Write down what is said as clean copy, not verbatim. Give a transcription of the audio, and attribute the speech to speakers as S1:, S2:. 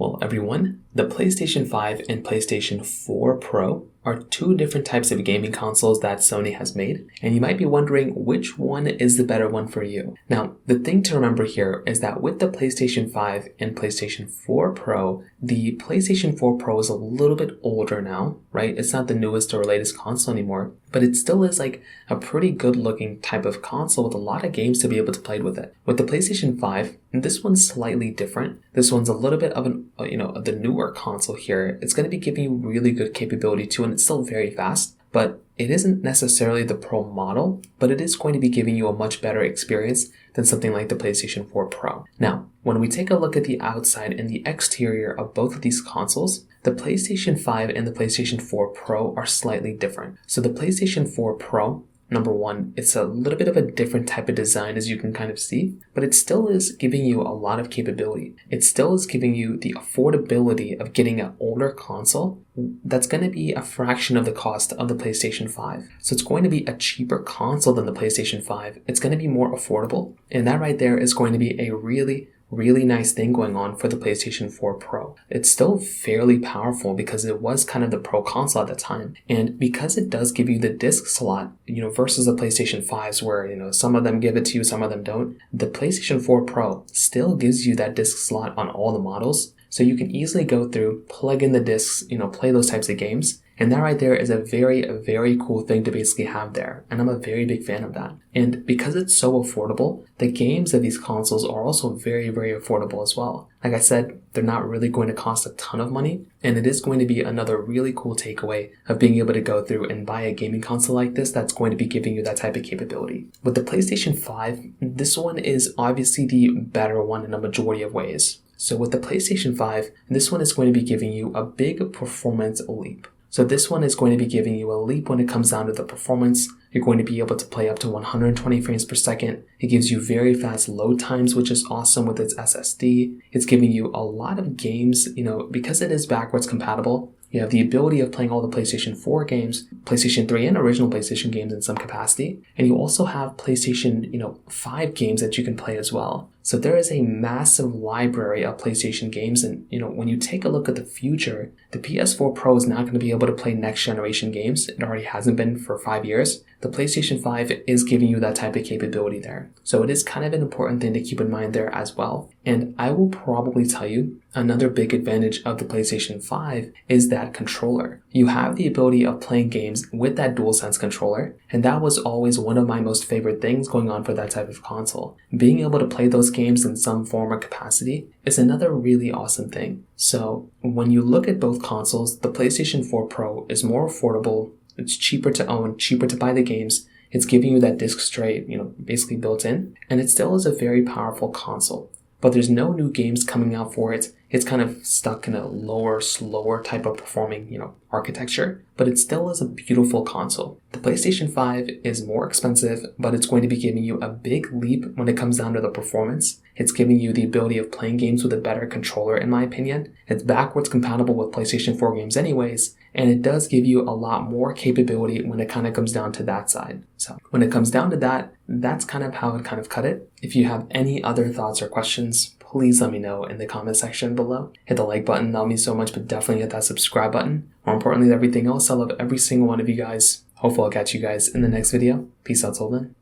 S1: Well, everyone, the PlayStation 5 and PlayStation 4 Pro are two different types of gaming consoles that Sony has made, and you might be wondering which one is the better one for you. Now, the thing to remember here is that with the PlayStation 5 and PlayStation 4 Pro, the PlayStation 4 Pro is a little bit older now, right? It's not the newest or latest console anymore, but it still is like a pretty good looking type of console with a lot of games to be able to play with it. With the PlayStation 5, this one's slightly different. This one's a little bit of the newer console here. It's going to be giving you really good capability too, and it's still very fast, but it isn't necessarily the Pro model, but it is going to be giving you a much better experience than something like the PlayStation 4 Pro. Now, when we take a look at the outside and the exterior of both of these consoles, the PlayStation 5 and the PlayStation 4 Pro are slightly different. So the PlayStation 4 Pro, number one, it's a little bit of a different type of design as you can kind of see, but it still is giving you a lot of capability. It still is giving you the affordability of getting an older console that's going to be a fraction of the cost of the PlayStation 5. So it's going to be a cheaper console than the PlayStation 5. It's going to be more affordable, and that right there is going to be a really nice thing going on for the PlayStation 4 Pro. It's still fairly powerful because it was kind of the Pro console at the time. And because it does give you the disc slot, versus the PlayStation 5s where, some of them give it to you, some of them don't, the PlayStation 4 Pro still gives you that disc slot on all the models. So you can easily go through, plug in the discs, play those types of games. And that right there is a very cool thing to basically have there. And I'm a very big fan of that. And because it's so affordable, the games of these consoles are also very affordable as well. Like I said, they're not really going to cost a ton of money. And it is going to be another really cool takeaway of being able to go through and buy a gaming console like this that's going to be giving you that type of capability. With the PlayStation 5, this one is obviously the better one in a majority of ways. So with the PlayStation 5, this one is going to be giving you a big performance leap. So this one is going to be giving you a leap when it comes down to the performance. You're going to be able to play up to 120 frames per second. It gives you very fast load times, which is awesome with its SSD. It's giving you a lot of games, because it is backwards compatible. You have the ability of playing all the PlayStation 4 games, PlayStation 3 and original PlayStation games in some capacity. And you also have PlayStation, 5 games that you can play as well. So there is a massive library of PlayStation games. And, when you take a look at the future, the PS4 Pro is not going to be able to play next generation games. It already hasn't been for 5 years. The PlayStation 5 is giving you that type of capability there. So it is kind of an important thing to keep in mind there as well. And I will probably tell you another big advantage of the PlayStation 5 is that controller. You have the ability of playing games with that DualSense controller, and that was always one of my most favorite things going on for that type of console. Being able to play those games in some form or capacity is another really awesome thing. So when you look at both consoles, the PlayStation 4 Pro is more affordable, it's cheaper to own, cheaper to buy the games, it's giving you that disc tray, basically built in, and it still is a very powerful console. But there's no new games coming out for it. It's kind of stuck in a lower, slower type of performing, architecture, but it still is a beautiful console. The PlayStation 5 is more expensive, but it's going to be giving you a big leap when it comes down to the performance. It's giving you the ability of playing games with a better controller, in my opinion. It's backwards compatible with PlayStation 4 games anyways, and it does give you a lot more capability when it kind of comes down to that side. So when it comes down to that, that's kind of how it kind of cut it. If you have any other thoughts or questions, please let me know in the comment section below. Hit the like button, that'll mean so much, but definitely hit that subscribe button. More importantly than everything else, I love every single one of you guys. Hopefully I'll catch you guys in the next video. Peace out till then.